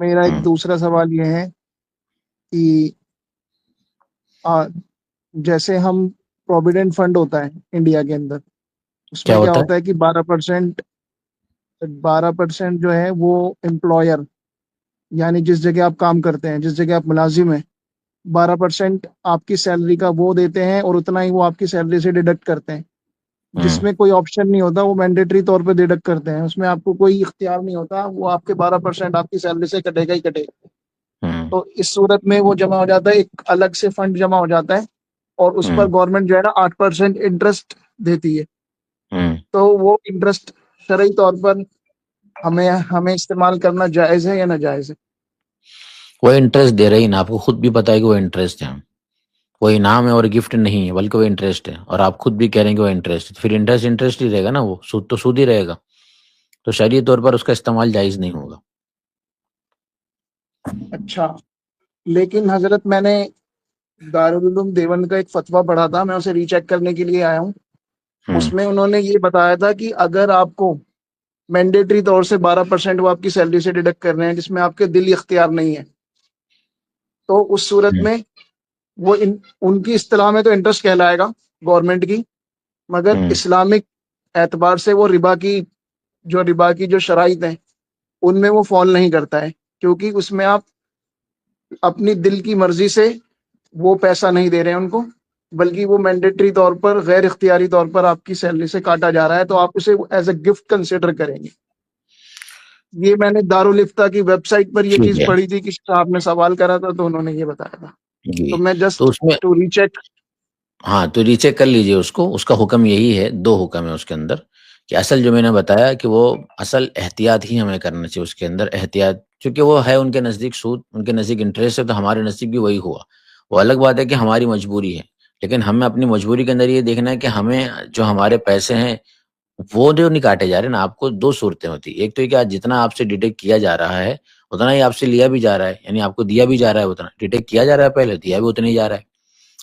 मेरा एक हम्म। दूसरा सवाल ये है कि आ, जैसे हम प्रोविडेंट फंड होता है इंडिया के अंदर, क्या उसमें क्या होता है? होता है कि 12% जो है वो एम्प्लॉयर, यानी जिस जगह आप काम करते हैं, जिस जगह आप मुलाजिम हैं, 12% आपकी सैलरी का वो देते हैं और उतना ही वो आपकी सैलरी से डिडक्ट करते हैं। हम्म। जिसमें कोई ऑप्शन नहीं होता, वो मैंडेटरी तौर पे डिडक्ट करते हैं, उसमें आपको कोई इख्तियार नहीं होता, वो आपके 12% आपकी सैलरी से कटेगा ही कटेगा। हम्म। तो इस सूरत में वो जमा हो जाता है, एक अलग से फंड जमा हो जाता है, और उस पर हम्म। गवर्नमेंट जो है ना 8% इंटरेस्ट देती है। हम्म। तो वो इंटरेस्ट शरई तौर पर हमें हमें इस्तेमाल करना जायज़ है या नाजायज़ है? वो इंटरेस्ट दे रही ना, आपको खुद भी पता है कि वो इंटरेस्ट है। वो इनाम है और गिफ्ट नहीं है, बल्कि वो इंटरेस्ट है, और आप खुद भी कह रहे हैं कि वो इंटरेस्ट है। फिर इंटरेस्ट इंटरेस्ट ही रहेगा ना, वो सूद तो सूद ही रहेगा। तो शरई तौर पर उसका इस्तेमाल जायज़ नहीं होगा। अच्छा, लेकिन हजरत मैंने दारुल उलूम देवबंद का एक फतवा पढ़ा था, मैं उसे रीचेक करने के लिए आया हूँ। हम्म। उसमें उन्होंने ये बताया था कि अगर आपको मैंडेटरी तौर से 12% वो आपकी सैलरी से डिडक्ट कर रहे हैं, जिसमें आपके दिल इख्तियार नहीं है, तो उस सूरत हम्म। में वो उनकी इस्तिलाह में तो इंटरेस्ट कहलाएगा गवर्नमेंट की, मगर हम्म। इस्लामिक एतबार से वो रिबा की जो शराइत हैं, उनमें वो फॉल नहीं करता है, क्योंकि उसमें आप अपनी दिल की मर्जी से वो पैसा नहीं दे रहे हैं उनको, बल्कि वो मैंडेटरी तौर पर, गैर इख्तियारी तौर पर आपकी सैलरी से काटा जा रहा है, तो आप उसे एज ए गिफ्ट कंसिडर करेंगे। ये मैंने दारुल इफ्ता की वेबसाइट पर ये ठीक चीज है। पढ़ी थी कि आपने सवाल करा था तो उन्होंने ये बताया था। जी। तो मैं तो जस्ट उसमें, टू रीचेक। हाँ, तो रीचेक कर लीजिए उसको। उसका हुक्म यही है, दो हुक्म है उसके अंदर। कि असल जो मैंने बताया कि वो असल एहतियात ही हमें करना चाहिए उसके अंदर, एहतियात। क्योंकि वो है उनके नज़दीक सूद, उनके नज़दीक इंटरेस्ट है, तो हमारे नज़दीक भी वही हुआ। वो अलग बात है कि हमारी मजबूरी है, लेकिन हमें अपनी मजबूरी के अंदर ये देखना है कि हमें जो हमारे पैसे हैं वो जो नहीं काटे जा रहे ना। आपको दो सूरतें होती है, एक तो ये कि आज जितना आपसे डिटेक्ट किया जा रहा है उतना ही आपसे लिया भी जा रहा है, यानी आपको दिया भी जा रहा है उतना। डिटेक्ट किया जा रहा है पहले, दिया भी उतना ही जा रहा है।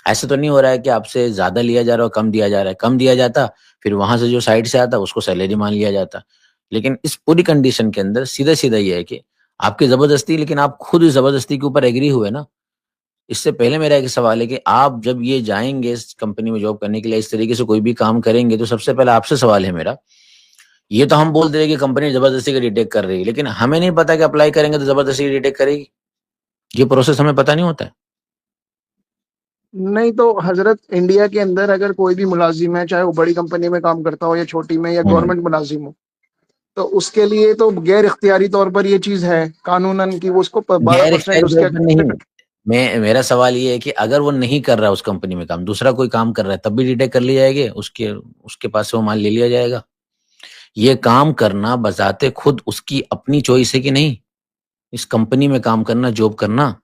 ऐसा तो नहीं हो रहा है कि आपसे ज्यादा लिया जा रहा है और कम दिया जा रहा है। कम दिया जाता, फिर वहां से जो साइड से आता उसको सैलरी मान लिया जाता। लेकिन इस पूरी कंडीशन के अंदर सीधा सीधा ये है कि आपकी जबरदस्ती, लेकिन आप खुद इस जबरदस्ती के ऊपर एग्री हुए ना। इससे पहले मेरा एक सवाल है कि आप जब ये जाएंगे इस कंपनी में जॉब करने के लिए, इस तरीके से कोई भी काम करेंगे, तो सबसे पहले आपसे सवाल है मेरा। ये तो हम बोल दे रहे कि कंपनी जबरदस्ती का डिटेक्ट कर रही है, लेकिन हमें नहीं पता कि अप्लाई करेंगे तो जबरदस्ती डिटेक्ट करेगी। ये प्रोसेस हमें पता नहीं होता है। नहीं तो हजरत, इंडिया के अंदर अगर कोई भी मुलाजिम है, चाहे वो बड़ी कंपनी में काम करता हो या छोटी में, या हम्म। गवर्नमेंट मुलाजिम हो, तो उसके लिए तो गैर इख्तियारी तौर पर ये चीज है कानूनन की वो उसको बारह गैर परसेंट इख्तियारी उसके तौर पर अकाउंट नहीं। से। मेरा सवाल ये है कि अगर वो नहीं कर रहा है उस कंपनी में काम, दूसरा कोई काम कर रहा है, तब भी डिटेक्ट कर लिया जाएगा उसके उसके पास से वो माल ले लिया जाएगा। ये काम करना बजाते खुद उसकी अपनी चॉइस है कि नहीं, इस कंपनी में काम करना, जॉब करना,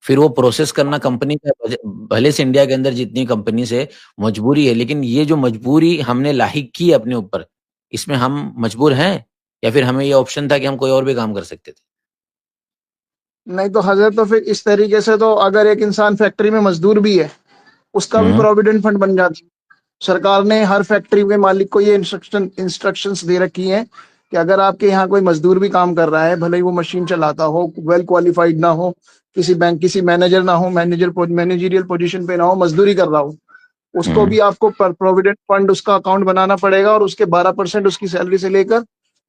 फिर वो प्रोसेस करना कंपनी का। भले से इंडिया के अंदर जितनी कंपनी से मजबूरी है, लेकिन ये जो मजबूरी हमने लाहिक की है अपने ऊपर, इसमें हम मजबूर हैं, या फिर हमें ये ऑप्शन था कि हम कोई और भी काम कर सकते थे? नहीं तो हजरत, तो फिर इस तरीके से तो अगर एक इंसान फैक्ट्री में मजदूर भी है, उसका भी हम्म। प्रोविडेंट फंड बन जाता है। सरकार ने हर फैक्ट्री के मालिक को ये इंस्ट्रक्शंस दे रखी हैं कि अगर आपके यहाँ कोई मजदूर भी काम कर रहा है, भले ही वो मशीन चलाता हो, वेल क्वालिफाइड ना हो, किसी मैनेजर ना हो, मैनेजरियल पोजीशन पे ना हो, मजदूरी कर रहा हो, उसको हम्म। भी आपको प्रोविडेंट फंड उसका अकाउंट बनाना पड़ेगा, और उसके 12% उसकी सैलरी से लेकर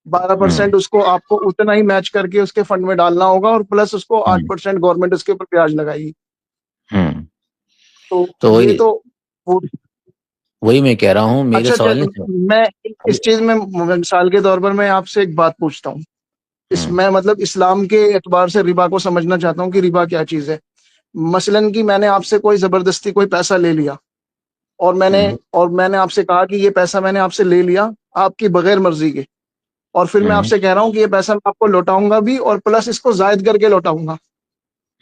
बारह हम्म। परसेंट उसको आपको उतना ही मैच करके उसके फंड में डालना होगा, और प्लस उसको आठ हम्म। परसेंट गवर्नमेंट उसके ऊपर ब्याज लगाएगी। हम्म। तो तो ये वही तो वही मैं कह रहा हूँ, मेरे अच्छा, सवाल नहीं। मैं इस चीज में मिसाल के तौर पर मैं आपसे एक बात पूछता हूँ। हम्म। मैं मतलब इस्लाम के एतबार से रिबा को समझना चाहता हूँ कि रिबा क्या चीज है। मसलन कि मैंने आपसे कोई जबरदस्ती कोई पैसा ले लिया, और मैंने हम्म। और मैंने आपसे कहा कि ये पैसा मैंने आपसे ले लिया आपकी बगैर मर्जी के, और फिर मैं हम्म। आपसे कह रहा हूँ कि ये पैसा मैं आपको लौटाऊंगा भी, और प्लस इसको जायद करके लौटाऊंगा।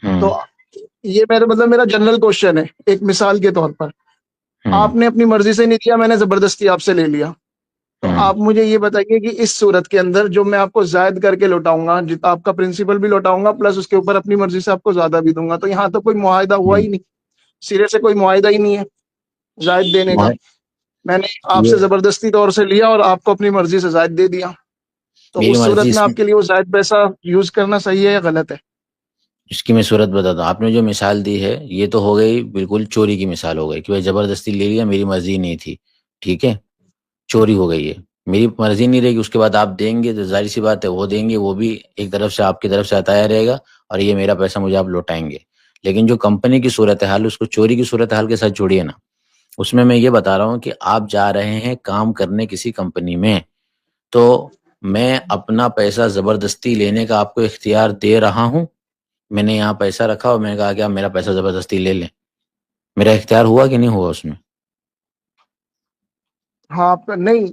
हम्म। तो ये मेरा जनरल क्वेश्चन है, एक मिसाल के तौर पर। हम्म। आपने अपनी मर्जी से नहीं दिया, मैंने जबरदस्ती आपसे ले लिया। तो हम्म। आप मुझे ये बताइए कि इस सूरत के अंदर जो मैं आपको जायद करके लौटाऊंगा, जितना आपका प्रिंसिपल भी लौटाऊंगा, प्लस उसके ऊपर अपनी मर्जी से आपको ज्यादा भी दूंगा, तो यहाँ तो कोई मुआहिदा हुआ हम्म। ही नहीं, सिरे से कोई मुआहिदा ही नहीं है जायद देने का। वहाँ- मैंने ये आपसे जबरदस्ती तौर से लिया और आपको अपनी मर्जी से जायद दे दिया। तो मेरी उस सूरत मर्जी में इसमें, आपके लिए वो जायद पैसा यूज करना सही है या गलत है? इसकी मैं सूरत बताता हूँ। आपने जो मिसाल दी है ये तो हो गई बिल्कुल चोरी की मिसाल हो गई कि भाई जबरदस्ती ले लिया, मेरी मर्जी नहीं थी, ठीक है, चोरी हो गई है। मेरी मर्जी नहीं रहेगी, उसके बाद आप देंगे तो जाहिर सी बात है वो देंगे, वो भी एक तरफ से आपकी तरफ से अताया रहेगा और ये मेरा पैसा मुझे आप लौटाएंगे। लेकिन जो कंपनी की सूरत हाल, उसको चोरी की सूरत हाल के साथ जोड़िए ना। उसमें मैं ये बता रहा हूँ कि आप जा रहे हैं काम करने किसी कंपनी में, तो मैं अपना पैसा जबरदस्ती लेने का आपको इख्तियार दे रहा हूँ। मैंने यहाँ पैसा रखा और मैंने कहा कि आप मेरा पैसा जबरदस्ती ले लें, मेरा इख्तियार हुआ कि नहीं हुआ उसमें? हाँ, आप नहीं,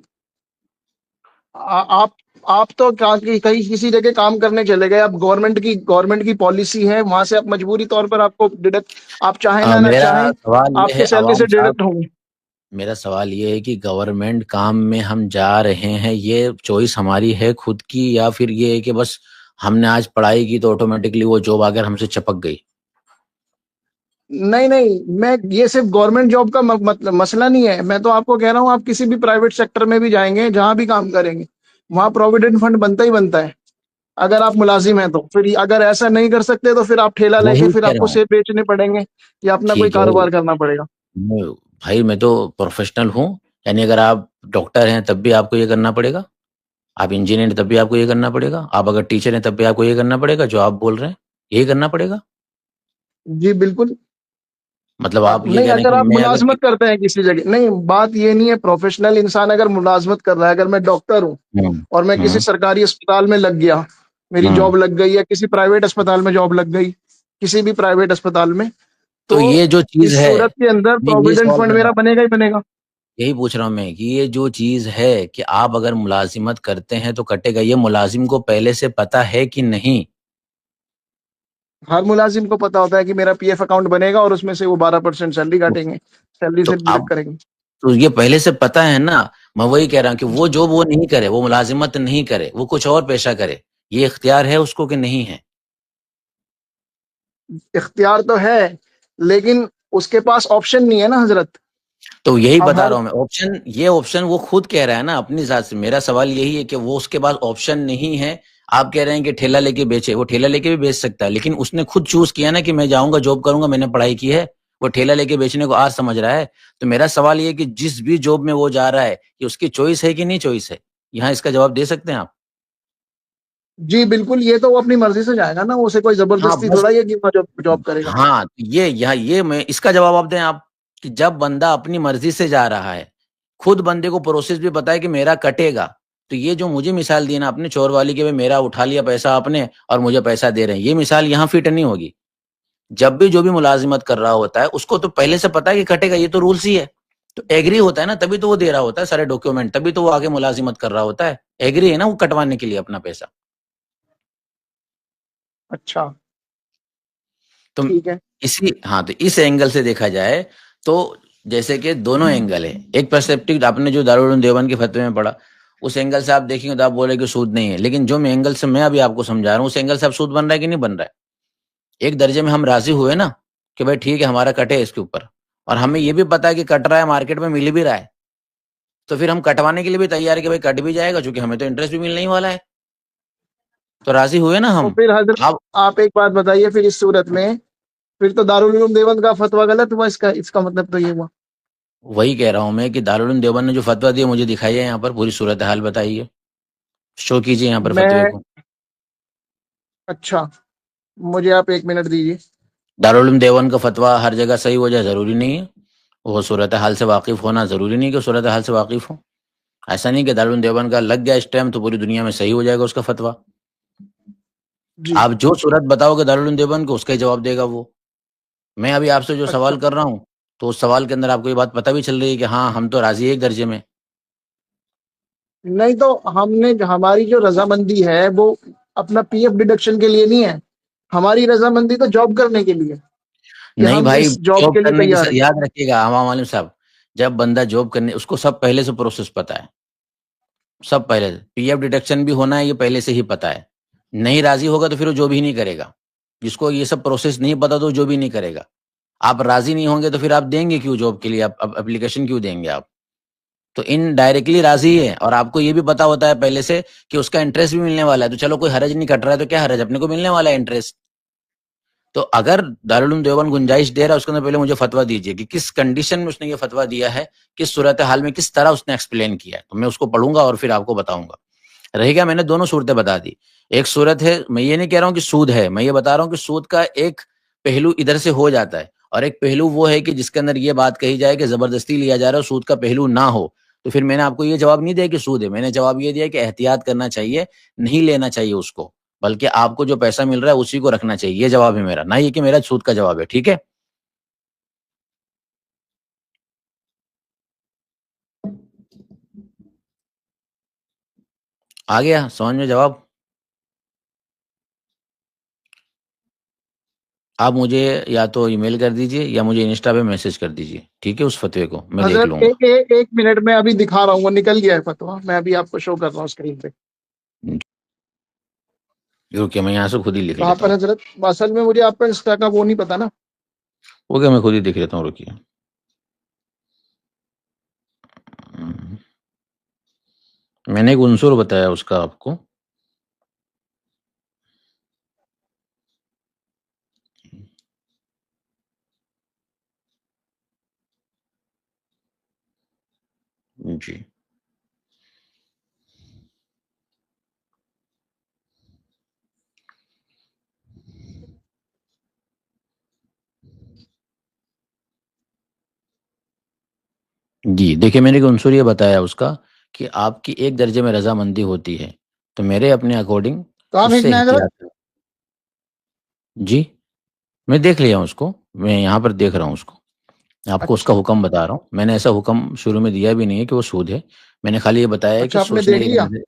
आप तो कहीं किसी जगह काम करने चले गए, अब गवर्नमेंट की पॉलिसी है, वहां से आप मजबूरी तौर पर आपको डिडक्ट, आप चाहे ना मेरा चाहें, सवाल ये है आपके सैलरी अवाम से साहब, डिडक्ट होंगे। मेरा सवाल ये है कि गवर्नमेंट काम में हम जा रहे हैं, ये चॉइस हमारी है खुद की, या फिर ये है कि बस हमने आज पढ़ाई की तो ऑटोमेटिकली वो जॉब आकर हमसे चिपक गई? नहीं नहीं, मैं ये सिर्फ गवर्नमेंट जॉब का मतलब मसला नहीं है, मैं तो आपको कह रहा हूँ आप किसी भी प्राइवेट सेक्टर में भी जाएंगे, जहां भी काम करेंगे, वहां प्रोविडेंट फंड बनता ही बनता है। अगर आप मुलाजिम हैं तो फिर, अगर ऐसा नहीं कर सकते तो फिर आप ठेला लेके वही फिर कह रहा आपको हूँ। सेब बेचने पड़ेंगे या अपना कोई ठीक है, कारोबार करना पड़ेगा। मैं- भाई मैं तो प्रोफेशनल हूँ। यानी अगर आप डॉक्टर हैं तब भी आपको ये करना पड़ेगा, आप इंजीनियर हैं तब भी आपको ये करना पड़ेगा, आप अगर टीचर हैं तब भी आपको ये करना पड़ेगा जो आप बोल रहे हैं, यही करना पड़ेगा। जी बिल्कुल। मतलब आप ये नहीं, कह रहे हैं अगर कि आप मैं अगर मुलाजमत करते हैं किसी जगह, नहीं, बात ये नहीं है, प्रोफेशनल इंसान अगर मुलाजमत कर रहा है, अगर मैं डॉक्टर हूँ हम्म और मैं किसी हम्म सरकारी अस्पताल में लग गया, मेरी हम्म जॉब लग गई, या किसी प्राइवेट अस्पताल में जॉब लग गई, किसी भी प्राइवेट अस्पताल में, तो तो ये जो चीज इस है, सूरत के अंदर मैं ये प्रोविडेंट सवाल फंड कर रहा मेरा हूँ, बनेगा ही बनेगा। यही पूछ रहा हूँ मैं कि ये जो चीज है कि आप अगर मुलाजिमत करते हैं तो कटेगा, ये मुलाजिम को पहले से पता है कि नहीं? हर मुलाजिम को पता होता है कि मेरा पीएफ अकाउंट बनेगा और उसमें से वो 12% सैलरी तो, काटेंगे, सैलरी तो से डिडक्ट अब करेंगे। तो ये पहले से पता है ना। मैं वही कह रहा हूँ कि वो जो वो नहीं करे, वो मुलाजिमत नहीं करे, वो कुछ और पेशा करे, ये इख्तियार है उसको कि नहीं है? इख्तियार तो है, लेकिन उसके पास ऑप्शन नहीं है ना हजरत। तो यही अब बता हर रहा हूँ मैं, ऑप्शन, ये ऑप्शन वो खुद कह रहा है ना अपनी जात से। मेरा सवाल यही है कि वो उसके पास ऑप्शन नहीं है। आप कह रहे हैं कि ठेला लेके बेचे, वो ठेला लेके भी बेच सकता है, लेकिन उसने खुद चूज किया ना कि मैं जाऊंगा जॉब करूंगा, मैंने पढ़ाई की है। वो ठेला लेके बेचने को आज समझ रहा है। तो मेरा सवाल ये है कि जिस भी जॉब में वो जा रहा है, ये उसकी चॉइस है कि नहीं चॉइस है? यहाँ इसका जवाब दे सकते हैं आप? जी बिल्कुल, ये तो वो अपनी मर्जी से जाएगा ना, उसे कोई हाँ जबरदस्ती बस। थोड़ा ही है कि वो जॉब जॉब करेगा। हाँ तो ये यहाँ ये मैं इसका जवाब आप दें आप, कि जब बंदा अपनी मर्जी से जा रहा है, खुद बंदे को प्रोसेस भी पता है कि मेरा कटेगा, तो ये जो मुझे मिसाल दी ना आपने चोर वाली के, भाई मेरा उठा लिया पैसा आपने और मुझे पैसा दे रहे हैं, ये मिसाल यहाँ फिट नहीं होगी। जब भी जो भी मुलाजिमत कर रहा होता है उसको तो पहले से पता है कि कटेगा, ये तो रूल्स ही है। तो एग्री होता है ना, तभी तो वो दे रहा होता है सारे डॉक्यूमेंट, तभी तो वो आगे मुलाजिमत कर रहा होता है। एग्री है ना वो कटवाने के लिए अपना पैसा। अच्छा, तो ठीक है। इसी, हाँ, तो इस एंगल से देखा जाए तो जैसे कि दोनों एंगल है। एक पर्सपेक्टिव आपने जो दारुल उलूम देवबंद के फतवे में पढ़ा, उस एंगल से आप देखेंगे तो आप बोले कि सूद नहीं है, लेकिन जो मैं एंगल से मैं अभी आपको समझा रहा हूँ उस एंगल से अब सूद बन रहा है कि नहीं बन रहा है? एक दर्जे में हम राजी हुए ना कि भाई ठीक है हमारा कटे इसके ऊपर, और हमें ये भी पता है कि कट रहा है, मार्केट में मिल भी रहा है, तो फिर हम कटवाने के लिए भी तैयार है कि भाई कट भी जाएगा, क्योंकि हमें तो इंटरेस्ट भी मिलने ही वाला है। तो राजी हुए ना तो हम। फिर हजरत, अब आप एक बात बताइए, फिर इस सूरत में फिर तो दारुल उलूम देवबंद का फतवा गलत हुआ, इसका इसका मतलब तो ये हुआ। वही कह रहा हूं मैं कि दारुल उलूम देवबंद ने जो फतवा दिया मुझे दिखाइए, यहाँ पर पूरी सूरत हाल बताइए, शो कीजिए यहाँ पर फतवे मैं, को। अच्छा, मुझे आप 1 मिनट दीजिए। दारुल उलूम देवबंद का फतवा हर जगह सही हो जाए जरूरी नहीं है, वो सूरत हाल से वाकिफ होना जरूरी नहीं कि सूरत हाल से वाकिफ हो। ऐसा नहीं कि दारुल उलूम देवबंद का लग गया स्टैम्प तो पूरी दुनिया में सही हो जाएगा उसका फतवा। जी। आप जो सूरत बताओगे दारुल उलूम देवबंद को, उसका ही जवाब देगा वो। मैं अभी आपसे जो अच्छा, सवाल कर रहा हूँ, तो उस सवाल के अंदर आपको ये बात पता भी चल रही है कि हाँ हम तो राजी है एक दर्जे में। नहीं तो हमने, हमारी जो रजामंदी है वो अपना पीएफ डिडक्शन के लिए नहीं है, हमारी रजामंदी तो जॉब करने के लिए, कि नहीं हम भाई, इस जॉब जॉब के लिए करने की तैयार हैं। याद रखिएगा हमाम वालिम साहब, जब बंदा जॉब करने, उसको सब पहले से प्रोसेस पता है, सब पहले से पीएफ डिडक्शन भी होना है ये पहले से ही पता है। नहीं राजी होगा तो फिर वो जो भी नहीं करेगा। जिसको ये सब प्रोसेस नहीं पता तो वो जो भी नहीं करेगा। आप राजी नहीं होंगे तो फिर आप देंगे क्यों जॉब के लिए, आप एप्लीकेशन क्यों देंगे आप? तो इनडायरेक्टली राजी है, और आपको ये भी पता होता है पहले से कि उसका इंटरेस्ट भी मिलने वाला है, तो चलो कोई हरज नहीं कट रहा है, तो क्या हरज, अपने को मिलने वाला है इंटरेस्ट। तो अगर दारुल उलूम देवबंद गुंजाइश दे रहा है, उसके अंदर पहले मुझे फतवा दीजिए कि किस कंडीशन में उसने ये फतवा दिया है, किस सूरत हाल में, किस तरह उसने एक्सप्लेन किया है, तो मैं उसको पढ़ूंगा और फिर आपको बताऊंगा। रहेगा, मैंने दोनों सूरतें बता दी। एक सूरत है, मैं ये नहीं कह रहा हूं कि सूद है, मैं ये बता रहा हूं कि सूद का एक पहलू इधर से हो जाता है, और एक पहलू वो है कि जिसके अंदर ये बात कही जाए कि जबरदस्ती लिया जा रहा है, सूद का पहलू ना हो। तो फिर मैंने आपको ये जवाब नहीं दिया कि सूद है, मैंने जवाब ये दिया कि एहतियात करना चाहिए, नहीं लेना चाहिए उसको, बल्कि आपको जो पैसा मिल रहा है उसी को रखना चाहिए। ये जवाब है मेरा, ना ये कि मेरा सूद का जवाब है। ठीक है, आ गया समझ में जवाब? आप मुझे या तो ईमेल कर दीजिए या मुझे इंस्टा पे मैसेज कर दीजिए, ठीक है, उस फतवे को मैं देख हजरत लूंगा। एक मिनट में अभी दिखा रहा हूँ, वो निकल गया है फतवा, मैं अभी आपको शो कर रहा हूँ स्क्रीन पे। रुकिए, मैं यहाँ से खुद ही लिख कहाँ लेता पर हूँ। हजरत? असल में मुझे आपका इंस्टा का वो नहीं पता ना। ओके, मैं खुद ही देख लेता हूँ, रुकिए। मैंने एक उनसुर बताया उसका आपको। जी, जी, देखिए, मैंने एक उनसुर ये बताया उसका कि आपकी एक दर्जे में रजामंदी होती है, तो मेरे अपने अकॉर्डिंग कहाँ उससे भेजना है हजरत? एहतियात। जी, मैं देख लिया हूँ उसको, मैं यहाँ पर देख रहा हूँ उसको, आपको उसका अच्छा हुक्म बता रहा हूँ। मैंने ऐसा हुक्म शुरू में दिया भी नहीं है कि वो सूद है, मैंने खाली ये बताया है कि अच्छा, आपने सोचने देख की एक लिया? नज़र।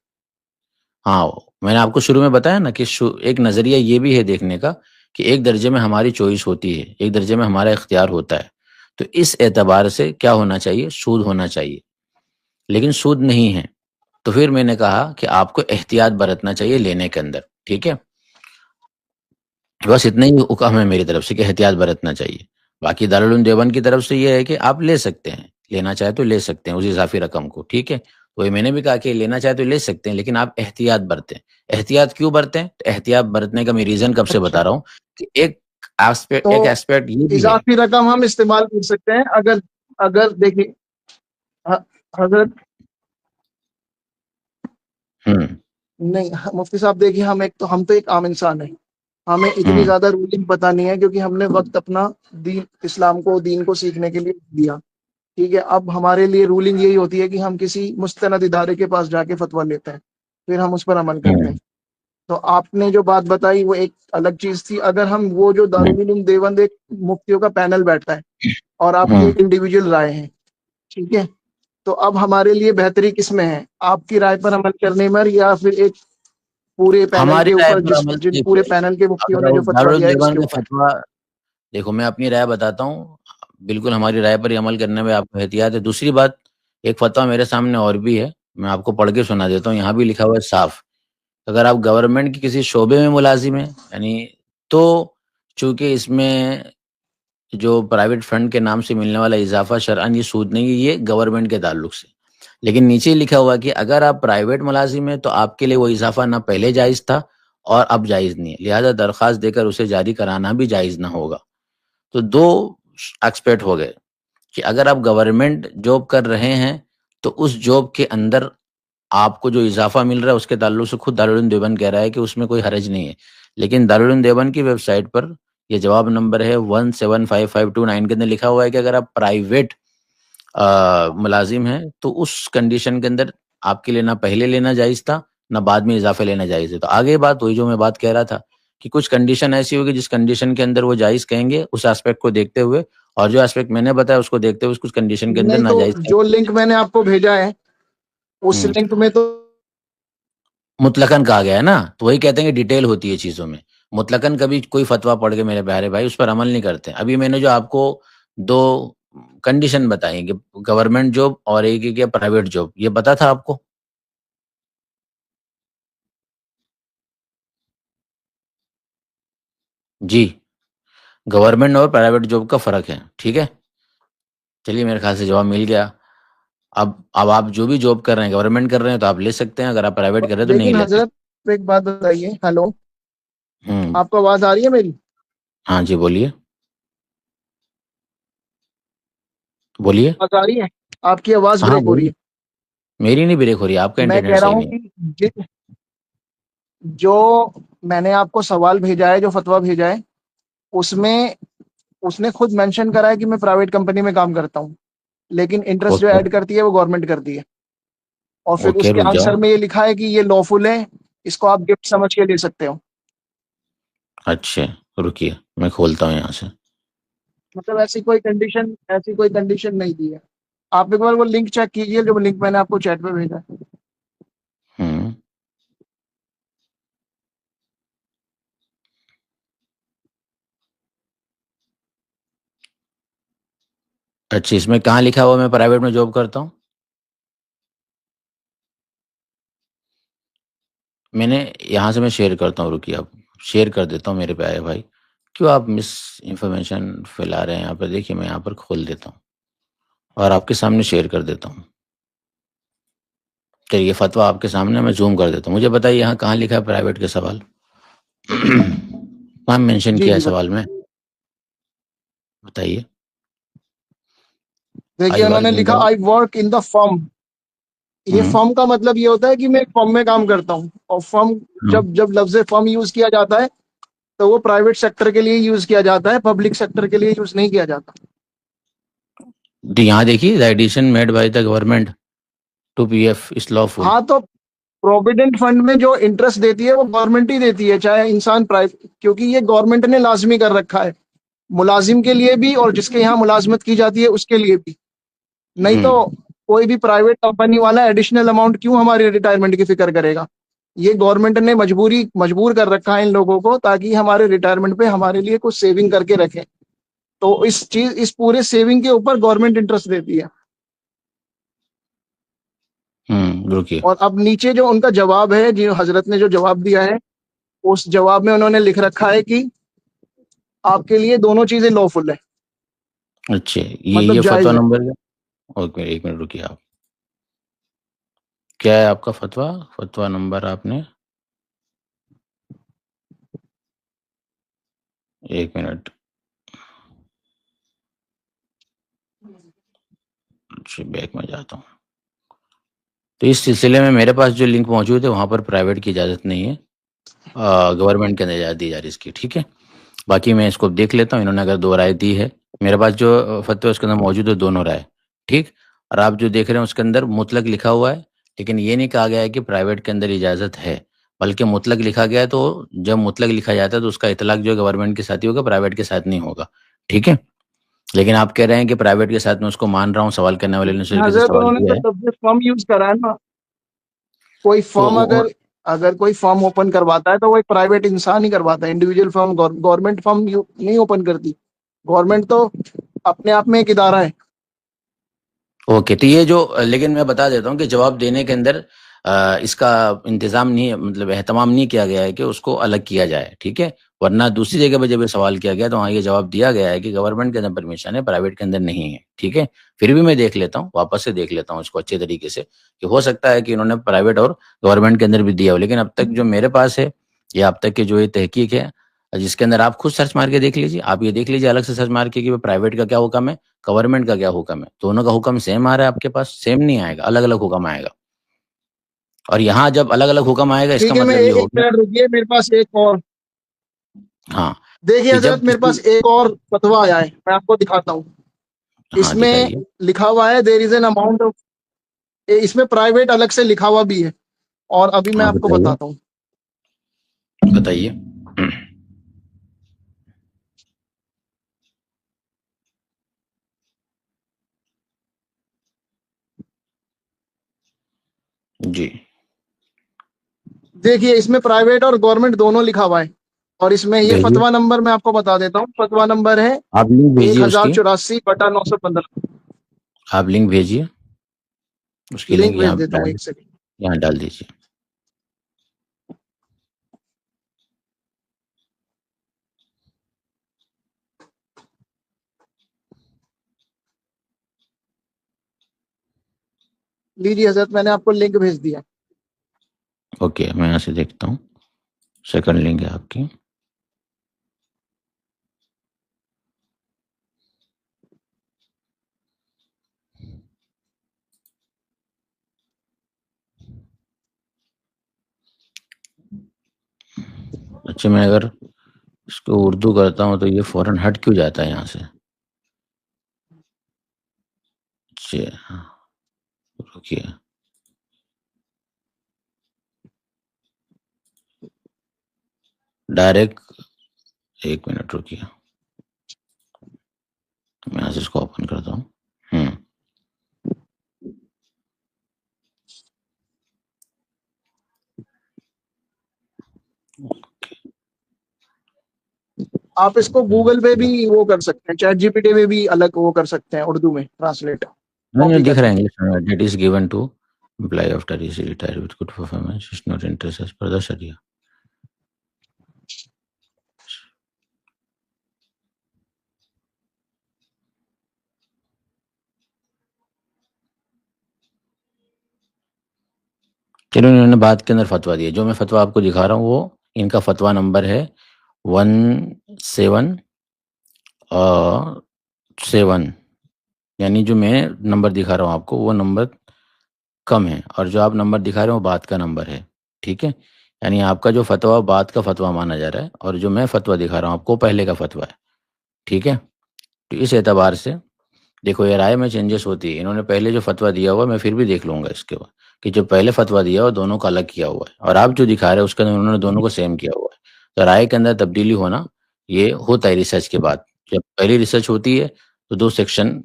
हाँ, मैंने आपको शुरू में बताया ना कि एक नज़रिया ये भी है देखने का कि एक दर्जे में हमारी चॉइस होती है, एक दर्जे में हमारा इख्तियार होता है। तो इस एतबार से क्या होना चाहिए, सूद होना चाहिए, लेकिन सूद नहीं है। तो फिर मैंने कहा कि आपको एहतियात बरतना चाहिए लेने के अंदर, ठीक है? बस इतना ही हुक्म है मेरी तरफ से कि एहतियात बरतना चाहिए। बाकी दारुल उलूम देवबंद की तरफ से ये है कि आप ले सकते हैं, लेना चाहे तो ले सकते हैं उस इज़ाफ़ी रकम को, ठीक है? वही मैंने भी कहा कि लेना चाहे तो ले सकते हैं, लेकिन आप एहतियात बरतें। एहतियात क्यों बरतें? तो एहतियात बरतने का मैं रीज़न कब से अच्छा, बता रहा हूँ कि तो एक एस्पेक्ट ये भी है। इजाफी रकम हम इस्तेमाल कर सकते हैं अगर, अगर देखिए ह- हजरत, हुँ, नहीं मुफ्ती साहब देखिए, हम तो एक आम इंसान है, हमें इतनी हुँ, ज्यादा रूलिंग पता नहीं है, क्योंकि हमने वक्त अपना दीन इस्लाम को, दीन को सीखने के लिए दिया। ठीक है, अब हमारे लिए रूलिंग यही होती है कि हम किसी मुस्तनद इदारे के पास जाके फतवा लेते हैं, फिर हम उस पर अमल करते हुँ, हैं। तो आपने जो बात बताई वो एक अलग चीज थी। अगर हम वो जो हुँ, दारुल उलूम देवबंद एक मुफ्तियों का पैनल बैठता है और आपकी हुँ। एक इंडिविजुअल राय है, ठीक है, तो अब हमारे लिए बेहतरी किसमें है, आपकी राय पर अमल करने में या फिर एक पूरे पैनल हमारी के राय ऊपर, पर जिस अमल जिन पूरे देखिए, पैनल के मुफ्तियों अगर ने जो फतवा दारुल उलूम दिया है उसके देवबंद का ऊपर? फतवा, देखो मैं अपनी राय बताता हूँ, बिल्कुल हमारी राय पर ही अमल करने में आपको एहतियात है। दूसरी बात, एक फतवा मेरे सामने और भी है, मैं आपको पढ़ के सुना देता हूँ, यहाँ भी लिखा हुआ है साफ। अगर आप गवर्नमेंट के किसी शोबे में मुलाजिम हैं, यानी, तो चूंकि इसमें जो प्राइवेट फंड के नाम से मिलने वाला इजाफा शरअन ये सूद नहीं है, ये गवर्नमेंट के ताल्लुक से। लेकिन नीचे लिखा हुआ कि अगर आप प्राइवेट मुलाजिम हैं तो आपके लिए वो इजाफा ना पहले जायज़ था और अब जायज़ नहीं है, लिहाजा दरख्वास्त देकर उसे जारी कराना भी जायज़ ना होगा। तो 2 एस्पेक्ट हो गए कि अगर आप गवर्नमेंट जॉब कर रहे हैं, तो उस जॉब के अंदर आपको जो इज़ाफ़ा मिल रहा है उसके ताल्लुक से खुद दारुल उलूम देवबंद कह रहा है कि उसमें कोई हरज नहीं है। लेकिन दारुल उलूम देवबंद की वेबसाइट पर ये जवाब नंबर है 175529 के अंदर लिखा हुआ है कि अगर आप प्राइवेट मुलाज़िम हैं, तो उस कंडीशन के अंदर आपके लिए ना पहले लेना जायज़ था, ना बाद में इज़ाफ़े लेना जायज़ है। तो आगे बात वही जो मैं बात कह रहा था कि कुछ कंडीशन ऐसी होगी जिस कंडीशन के अंदर वो जायज़ कहेंगे, उस एस्पेक्ट को देखते हुए, और जो एस्पेक्ट मैंने बताया उसको देखते हुए कुछ कंडीशन के अंदर नहीं, तो नाजायज़ जो कहेंगे। लिंक मैंने आपको भेजा है उस हुँ, लिंक में तो मुतलकन कहा गया है ना, तो वही कहते हैं कि डिटेल होती है चीज़ों में। मुतलकन कभी कोई फ़तवा पढ़ के मेरे प्यारे भाई उस पर अमल नहीं करते। अभी मैंने जो आपको 2 कंडीशन बताई कि गवर्नमेंट जॉब और एक है क्या प्राइवेट जॉब, ये पता था आपको? जी, गवर्नमेंट और प्राइवेट जॉब का फ़र्क है, ठीक है? चलिए, मेरे ख़्याल से जवाब मिल गया। अब आप जो भी जॉब कर रहे हैं, गवर्नमेंट कर रहे हैं तो आप ले सकते हैं, अगर आप प्राइवेट कर रहे हैं तो नहीं लेकिन लेते। हजरत एक बात बताइए, हेलो, हम्म। आपको आवाज आ रही है मेरी? हाँ जी, बोलिए बोलिए। आवाज आ रही है? आपकी आवाज हाँ ब्रेक हो रही बोलिए। है। मेरी नहीं ब्रेक हो रही है, आपका मैं इंटरनेट कह रहा सही हूँ नहीं है। कि जो मैंने आपको सवाल भेजा है, जो फतवा भेजा है, उसमें उसने खुद मेंशन करा है कि मैं प्राइवेट कंपनी में काम करता हूँ, लेकिन इंटरेस्ट जो ओके। ऐड करती है वो गवर्नमेंट करती है। और फिर ओके, उसके रुक जाओ। आंसर में ये लिखा है कि ये लॉफुल है, इसको आप गिफ्ट समझ के ले सकते हो। अच्छे, रुकिए मैं खोलता हूँ यहाँ से। मतलब ऐसी कोई कंडीशन नहीं दी है। आप एक बार वो लिंक चेक कीजिए, जो लिंक मैंने आपको चैट में भेजा है। हम्म। अच्छा, इसमें कहाँ लिखा हुआ मैं प्राइवेट में जॉब करता हूँ? मैंने यहाँ से मैं शेयर करता हूँ, रुकिए आप। शेयर कर देता हूँ मेरे प्यारे भाई। क्यों आप मिस इन्फॉर्मेशन फैला रहे हैं यहाँ पर? देखिए मैं यहाँ पर खोल देता हूँ और आपके सामने शेयर कर देता हूँ। चलिए, फतवा आपके सामने मैं जूम कर देता हूँ। मुझे बताइए यहाँ कहाँ लिखा है प्राइवेट के सवाल? कहाँ मेंशन जी किया है जी, सवाल में? बताइए। बताइए। देखिए, आई उन्होंने वर्क इन लिखा the. I work in the firm. ये हम्म। फर्म का मतलब ये होता है कि मैं एक फर्म में काम करता हूँ। और फर्म, हाँ। जब जब लफ्ज फर्म यूज किया जाता है, तो वो प्राइवेट सेक्टर के लिए यूज किया जाता है, पब्लिक सेक्टर के लिए यूज नहीं किया जाता। तो यहाँ देखिए, the addition made by the government to PF is lawful. हाँ, तो प्रोविडेंट फंड में जो इंटरेस्ट देती है वो गवर्नमेंट ही देती है, चाहे इंसान प्राइवेट, क्योंकि ये गवर्नमेंट ने लाजमी कर रखा है, मुलाजिम के लिए भी और जिसके यहाँ मुलाजमत की जाती है उसके लिए भी। नहीं तो हम्म। कोई भी प्राइवेट कंपनी वाला एडिशनल अमाउंट क्यों हमारे रिटायरमेंट की फिक्र करेगा? ये गवर्नमेंट ने मजबूर कर रखा है इन लोगों को, ताकि हमारे रिटायरमेंट पे हमारे लिए कुछ सेविंग करके रखें। तो इस पूरे सेविंग के ऊपर गवर्नमेंट इंटरेस्ट देती है। रुकिए। और अब नीचे जो उनका जवाब है, जो हजरत ने जो जवाब दिया है, उस जवाब में उन्होंने लिख रखा है कि आपके लिए दोनों चीजें लॉफुल है, अच्छे, ये मतलब फतवा जायज है। नंबर क्या? ओके, एक मिनट रुकिए आप। क्या है आपका फतवा? फतवा नंबर आपने, एक मिनट। अच्छे, बैक में जाता हूँ। तो इस सिलसिले में मेरे पास जो लिंक मौजूद है वहाँ पर प्राइवेट की इजाज़त नहीं है, गवर्नमेंट के अंदर इजाज़त दी जा रही है इसकी, ठीक है। बाकी मैं इसको देख लेता हूँ, इन्होंने अगर दो राय दी है। मेरे पास जो फतवा है उसके अंदर मौजूद है दोनों राय, ठीक। और आप जो देख रहे हैं उसके अंदर मुतलक लिखा हुआ है, लेकिन ये नहीं कहा गया है कि प्राइवेट के अंदर इजाज़त है, बल्कि मुतलक लिखा गया है। तो जब मुतलक लिखा जाता है तो उसका इतलाक जो है गवर्नमेंट के साथ ही होगा, प्राइवेट के साथ नहीं होगा, ठीक है। लेकिन आप कह रहे हैं कि प्राइवेट के साथ मैं उसको मान रहा हूँ, सवाल करने वाले ने उस तरीके से हजरत, सवाल उन्होंने किया है। तो लफ्ज फर्म यूज करा है ना। कोई तो फर्म अगर अगर कोई फर्म ओपन करवाता है तो वो एक प्राइवेट इंसान ही करवाता है, इंडिविजुअल फर्म, गवर्नमेंट फर्म नहीं ओपन करती। गवर्नमेंट तो अपने आप में एक इदारा है। ओके, तो ये जो, लेकिन मैं बता देता हूँ कि जवाब देने के अंदर इसका इंतजाम नहीं, मतलब एहतमाम नहीं किया गया है कि उसको अलग किया जाए, ठीक है। वरना दूसरी जगह पर जब ये सवाल किया गया तो वहाँ ये जवाब दिया गया है कि गवर्नमेंट के अंदर परमिशन है, प्राइवेट के अंदर नहीं है, ठीक है। फिर भी मैं देख लेता हूँ, वापस से देख लेता हूँ इसको अच्छे तरीके से, कि हो सकता है कि इन्होंने प्राइवेट और गवर्नमेंट के अंदर भी दिया हो। लेकिन अब तक जो मेरे पास है, या अब तक की जो ये तहकीक है, जिसके अंदर आप खुद सर्च मार के देख लीजिए, आप ये देख लीजिए अलग से सर्च मार के कि प्राइवेट का क्या हुक्म है, गवर्नमेंट का क्या हुक्म है। दोनों का हुक्म सेम आ रहा है आपके पास? सेम नहीं आएगा, अलग अलग हुक्म आएगा। और यहाँ जब अलग अलग हुक्म आएगा इसका ठीक है, मैं मतलब ये हो एक गया। मिनट रुकिए, मेरे पास एक और, हाँ। देखिए कि हजरत, जब मेरे पास किसी। एक और फतवा आया है, मैं आपको दिखाता हूँ। हाँ, इसमें दिखाइए। लिखा हुआ है there is an amount of, इसमें प्राइवेट अलग से लिखा हुआ भी है, और अभी मैं हाँ, आपको बताइए बताता हूँ। बताइए। जी, देखिए, इसमें प्राइवेट और गवर्नमेंट दोनों लिखा हुआ है। और इसमें ये भेजिए। फतवा नंबर मैं आपको बता देता हूँ, फतवा नंबर है आप लिंक एक भेजिए हजार उसकी। चौरासी बटा 915। आप लिंक भेजिए, उसकी लिंक लिंक भेज यहाँ देता हूँ, एक सेकंड। यहाँ डाल दीजिए। लीजिए हजरत, मैंने आपको लिंक भेज दिया। ओके, मैं यहाँ से देखता हूँ। सेकंड लिंक है आपकी। अच्छा, मैं अगर इसको उर्दू करता हूँ तो ये फौरन हट क्यों जाता है यहाँ से? अच्छा, रुकिए। डायरेक्ट 1 मिनट रुकिए, मैं यहाँ से इसको ओपन करता हूँ। आप इसको गूगल पे भी वो कर सकते हैं, चैट जीपीटी में भी अलग वो कर सकते हैं, उर्दू में ट्रांसलेट नहीं, कॉपी दिख रहा है करके। इंग्लिश में। Date is given to employ after is retire with good performance is not interest as per the sharia. चलो, इन्होंने बात के अंदर फतवा दिया। जो मैं फतवा आपको दिखा रहा हूँ वो इनका फतवा नंबर है 17 यानी जो मैं नंबर दिखा रहा हूँ आपको वो नंबर कम है, और जो आप नंबर दिखा रहे हो बात का नंबर है। ठीक है, यानी आपका जो फतवा बात का फतवा माना जा रहा है, और जो मैं फतवा दिखा रहा हूँ आपको पहले का फतवा है। ठीक है, तो इस एतबार से देखो, ये राय में चेंजेस होती है। इन्होंने पहले जो फतवा दिया हुआ मैं फिर भी देख लूंगा इसके बाद कि जो पहले फतवा दिया हुआ दोनों का अलग किया हुआ है, और आप जो दिखा रहे हो उसके अंदर उन्होंने दोनों को सेम किया हुआ है। तो राय के अंदर तब्दीली होना ये होता है रिसर्च के बाद। जब पहली रिसर्च होती है तो 2 सेक्शन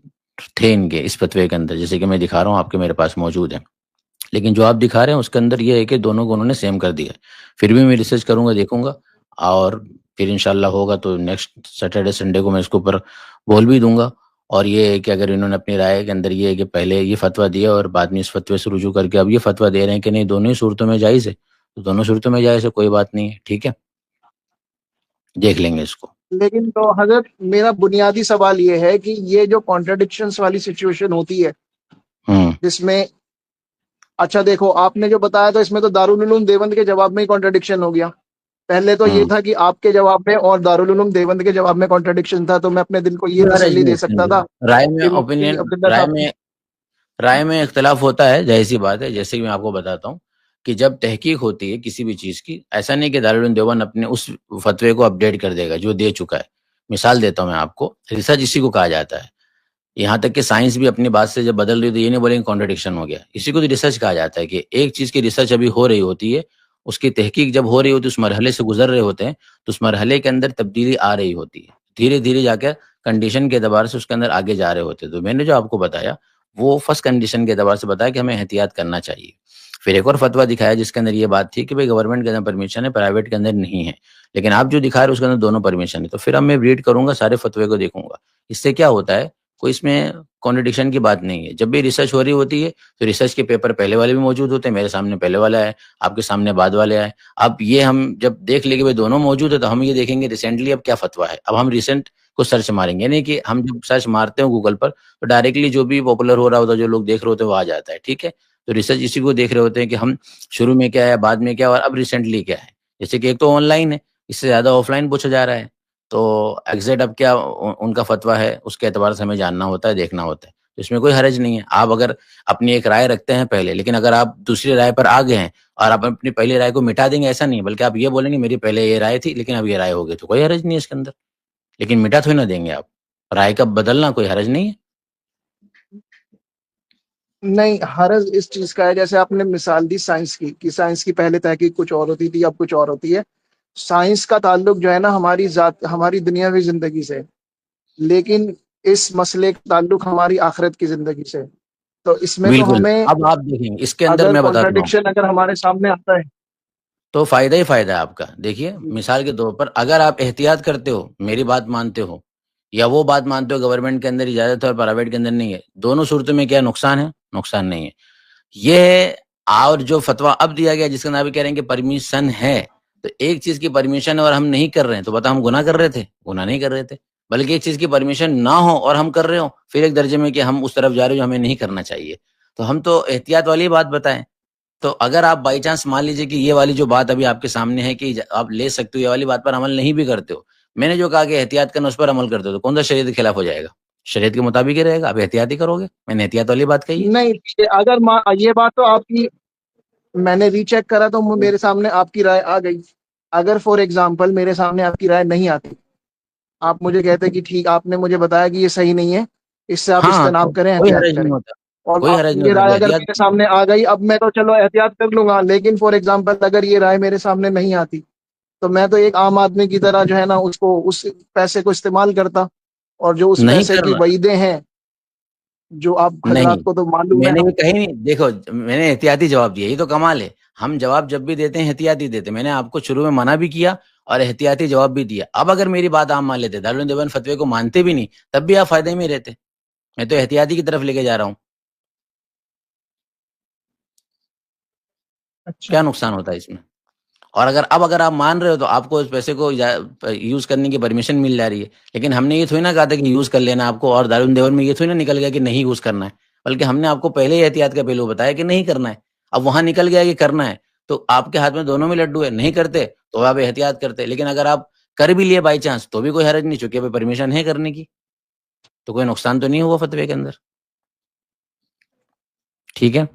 थे इनके इस फतवे के अंदर, जैसे कि मैं दिखा रहा हूँ आपके मेरे पास मौजूद है। लेकिन जो आप दिखा रहे हैं उसके अंदर ये है कि दोनों को उन्होंने सेम कर दिया है। फिर भी मैं रिसर्च करूंगा, देखूंगा, और फिर इंशाल्लाह होगा तो नेक्स्ट सैटरडे संडे को मैं इसके ऊपर बोल भी दूंगा। और ये है कि अगर इन्होंने अपनी राय के अंदर ये है कि पहले ये फतवा दिया और बाद में इस फतवे से रुजू करके अब ये फतवा दे रहे हैं कि नहीं दोनों ही सूरतों में जायज़ है, तो दोनों सूरतों में जायज़ है, कोई बात नहीं है। ठीक है, देख लेंगे इसको। लेकिन तो हजरत, मेरा बुनियादी सवाल ये है कि ये जो कॉन्ट्रडिक्शंस वाली सिचुएशन होती है हम्म जिसमें, अच्छा देखो, आपने जो बताया तो इसमें तो दारुल उलूम देवबंद के जवाब में ही कॉन्ट्रडिक्शन हो गया। पहले तो ये हम्म था कि आपके जवाब में और दारुल उलूम देवबंद के जवाब में कॉन्ट्रडिक्शन था, तो मैं अपने दिल को ये कोई हरज तसल्ली नहीं दे इसके सकता था अंदर। राय में कि मुफ्ती ओपिनियन, अब्दुल्ला राय साहब। में राय में इख्तलाफ होता है, जाहिर सी बात है। जैसे कि मैं आपको बताता हूँ कि जब तहकीक होती है किसी भी चीज़ की, ऐसा नहीं कि दारुल उलूम देवबंद अपने उस फतवे को अपडेट कर देगा जो दे चुका है। मिसाल देता हूँ मैं आपको, रिसर्च इसी को कहा जाता है। यहाँ तक कि साइंस भी अपनी बात से जब बदल रही है तो ये नहीं बोलेंगे कॉन्ट्रडिक्शन हो गया। इसी को तो रिसर्च कहा जाता है कि एक चीज़ की रिसर्च अभी हो रही होती है, उसकी तहकीक जब हो रही होती है, उस मरहले से गुजर रहे होते हैं, तो उस मरहले के अंदर तब्दीली आ रही होती है। धीरे-धीरे जाकर कंडीशन के एतबार से उसके अंदर आगे जा रहे होते हैं। तो मैंने जो आपको बताया, वो फर्स्ट कंडीशन के एतबार से बताया कि हमें एहतियात करना चाहिए। फिर एक और फतवा दिखाया जिसके अंदर ये बात थी कि भई गवर्नमेंट के अंदर परमिशन है, प्राइवेट के अंदर नहीं है। लेकिन आप जो दिखा रहे हो उसके अंदर दोनों परमिशन है। तो फिर अब मैं रीड करूँगा, सारे फतवे को देखूँगा। इससे क्या होता है, कोई इसमें कॉन्ट्रडिक्शन की बात नहीं है। जब भी रिसर्च हो रही होती है, तो रिसर्च के पेपर पहले वाले भी मौजूद होते हैं, मेरे सामने पहले वाला है, आपके सामने बाद वाले आए। अब ये हम जब देख लेंगे भाई दोनों मौजूद है, तो हम ये देखेंगे रिसेंटली अब क्या फतवा है। अब हम रिसेंट को सर्च मारेंगे, नहीं कि हम जब सर्च मारते हो गूगल पर, तो डायरेक्टली जो भी पॉपुलर हो रहा होता है, जो लोग देख रहे होते हैं, वो आ जाता है। ठीक है? तो रिसर्च इसी को देख रहे होते हैं कि हम शुरू में क्या है, बाद में क्या है और अब रिसेंटली क्या है। जैसे कि एक तो ऑनलाइन है, इससे ज़्यादा ऑफलाइन पूछा जा रहा है। तो एग्ज़ैक्ट अब क्या उनका फतवा है, उसके एतबार से हमें जानना होता है, देखना होता है। तो इसमें कोई हर्ज नहीं है। आप अगर अपनी एक राय रखते हैं पहले, लेकिन अगर आप दूसरी राय पर आ गए हैं और आप अपनी पहली राय को मिटा देंगे, ऐसा नहीं है, बल्कि आप ये बोलेंगे मेरी पहले ये राय थी लेकिन अब ये राय हो गई, तो कोई हर्ज नहीं है इसके अंदर। लेकिन मिटा थोड़ी ना देंगे आप। राय का बदलना कोई हर्ज नहीं है। नहीं, हरज इस चीज का है, जैसे आपने मिसाल दी साइंस की, कि साइंस की पहले तहकीक कुछ और होती थी, अब कुछ और होती है। साइंस का ताल्लुक जो है ना हमारी जात, हमारी दुनियावी जिंदगी से, लेकिन इस मसले का ताल्लुक हमारी आखिरत की जिंदगी से। तो इसमें तो बिल्कुल। हमें, अब आप देखेंगे इसके अंदर अगर मैं बताता हूँ, कॉन्ट्रडिक्शन अगर हमारे सामने आता है। तो फ़ायदा ही फ़ायदा है आपका। देखिए, मिसाल के तौर पर अगर आप एहतियात करते हो, मेरी बात मानते हो, या वो बात मानते हो गवर्नमेंट के अंदर इजाज़त है और प्राइवेट के अंदर नहीं है, दोनों सूरतों में क्या नुकसान है? नुकसान नहीं है। ये है। और जो फतवा अब दिया गया जिसके अंदर आप कह रहे हैं कि परमिशन है, तो एक चीज़ की परमिशन है और हम नहीं कर रहे हैं, तो बताओ हम गुनाह कर रहे थे? गुनाह नहीं कर रहे थे। बल्कि एक चीज़ की परमिशन ना हो और हम कर रहे हो, फिर एक दर्जे में कि हम उस तरफ जा रहे हो जो हमें नहीं करना चाहिए। तो हम तो एहतियात वाली बात बताएं। तो अगर आप बाई चांस मान लीजिए कि ये वाली जो बात अभी आपके सामने है कि आप ले सकते हो, ये वाली बात पर अमल नहीं भी करते हो, मैंने जो कहा कि एहतियात करना उस पर अमल करते हो, तो कौन सा शरीयत के खिलाफ हो जाएगा? शरीयत के मुताबिक ही रहेगा, आप एहतियात ही करोगे। मैंने एहतियात वाली बात कही है। नहीं, अगर ये बात तो आपकी, मैंने रीचेक करा तो मेरे सामने आपकी राय आ गई। अगर फॉर एग्जाम्पल मेरे सामने आपकी राय नहीं आती, आप मुझे कहते कि ठीक, आपने मुझे बताया कि ये सही नहीं है, इससे आप हाँ, तो इज्तनाब करें, कोई एहतियात हरज नहीं करें, होता, और कोई हरज आपकी नहीं ये होता, आप राय अगर एहतियात मेरे सामने आ गई, अब मैं तो चलो एहतियात कर लूंगा, लेकिन फॉर एग्जाम्पल अगर ये राय मेरे सामने नहीं आती, तो मैं तो एक आम आदमी की तरह जो है ना, उसको, उस पैसे को इस्तेमाल करता, और जो उस नहीं पैसे की करना। वईदे हैं, जो आप नहीं, हजरात को तो मालूम है मैंने हम। ये कही नहीं, देखो मैंने एहतियाती जवाब दिया, ये तो कमाल है। हम जवाब जब भी देते हैं एहतियाती देते हैं। मैंने आपको शुरू में मना भी किया और एहतियाती जवाब भी दिया। अब अगर मेरी बात आप मान लेते, दारुल देवबंद फतवे को मानते भी नहीं, तब भी आप फायदे में ही रहते। मैं तो एहतियाती की तरफ लेके जा रहा हूँ। अच्छा। क्या नुकसान होता है इसमें? और अगर आप मान रहे हो तो आपको उस पैसे को यूज करने की परमिशन मिल जा रही है। लेकिन हमने ये थोड़ी ना कहा था कि यूज कर लेना आपको, और दारुल देवबंद में ये थोड़ी ना निकल गया कि नहीं यूज करना है। बल्कि हमने आपको पहले ही एहतियात का पहलू बताया कि नहीं करना है। अब वहां निकल गया कि करना है, तो आपके हाथ में दोनों में लड्डू है। नहीं करते तो आप एहतियात करते, लेकिन अगर आप कर भी लिए बाई चांस तो भी कोई हरज नहीं, चूंकि परमिशन है करने की, तो कोई नुकसान तो नहीं हुआ फतवे के अंदर। ठीक है।